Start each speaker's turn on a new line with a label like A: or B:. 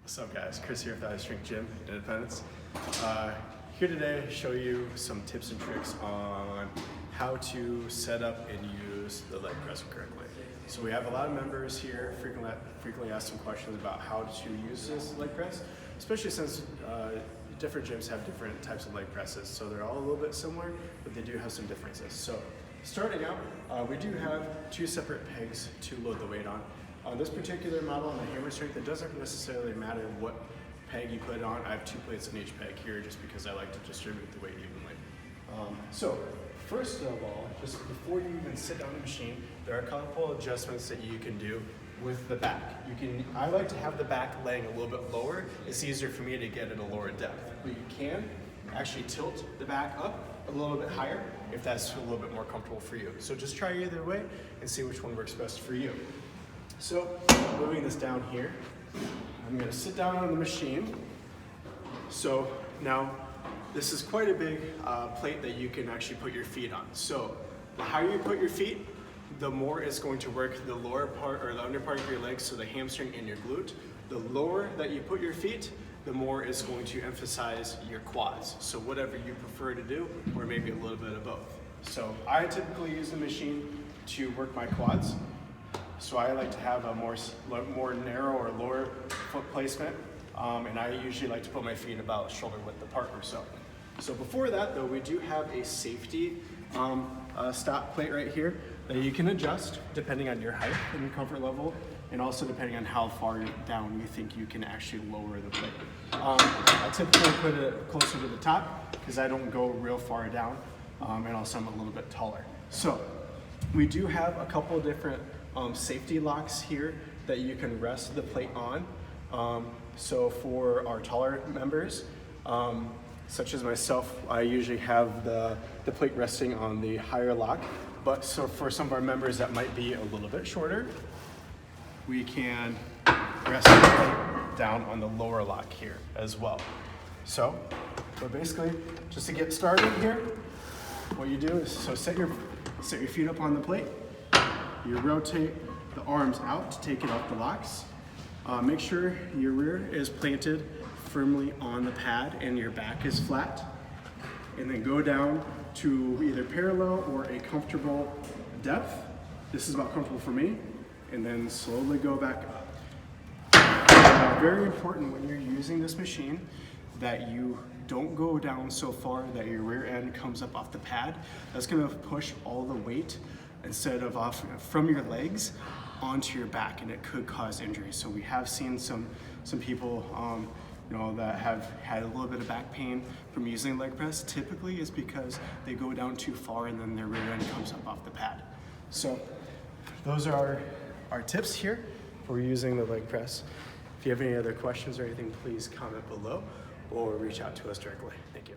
A: What's up guys, Chris here with the Strength Gym in Independence. Here today to show you some tips and tricks on how to set up and use the leg press correctly. So we have a lot of members here frequently ask some questions about how to use this leg press, especially since different gyms have different types of leg presses. So they're all a little bit similar, but they do have some differences. So starting out, we do have two separate pegs to load the weight on. On this particular model on the hammer strength, it doesn't necessarily matter what peg you put it on. I have two plates in each peg here just because I like to distribute the weight evenly. So first of all, just before you even sit down the machine, there are a couple adjustments that you can do with the back. I like to have the back laying a little bit lower. It's easier for me to get at a lower depth. But you can actually tilt the back up a little bit higher if that's a little bit more comfortable for you. So just try either way and see which one works best for you. So moving this down here, I'm going to sit down on the machine. So now this is quite a big plate that you can actually put your feet on. So the higher you put your feet, the more it's going to work the lower part or the under part of your legs, so the hamstring and your glute. The lower that you put your feet, the more it's going to emphasize your quads. So whatever you prefer to do, or maybe a little bit of both. So I typically use the machine to work my quads. So I like to have a more narrow or lower foot placement, and I usually like to put my feet about shoulder width apart or so. So before that though, we do have a safety stop plate right here that you can adjust depending on your height and your comfort level, and also depending on how far down you think you can actually lower the plate. I typically put it closer to the top because I don't go real far down, and also I'm a little bit taller. So we do have a couple different safety locks here that you can rest the plate on. So for our taller members, such as myself, I usually have the plate resting on the higher lock. But so for some of our members that might be a little bit shorter, we can rest the plate down on the lower lock here as well. So basically, just to get started here, what you do is set your feet up on the plate. You rotate the arms out to take it off the locks. Make sure your rear is planted firmly on the pad and your back is flat. And then go down to either parallel or a comfortable depth. This is about comfortable for me. And then slowly go back up. Now, very important when you're using this machine that you don't go down so far that your rear end comes up off the pad. That's gonna push all the weight instead of off from your legs onto your back, and it could cause injury. So we have seen some people that have had a little bit of back pain from using leg press. Typically is because they go down too far and then their rear end comes up off the pad. So those are our tips here for using the leg press. If you have any other questions or anything, please comment below or reach out to us directly. Thank you.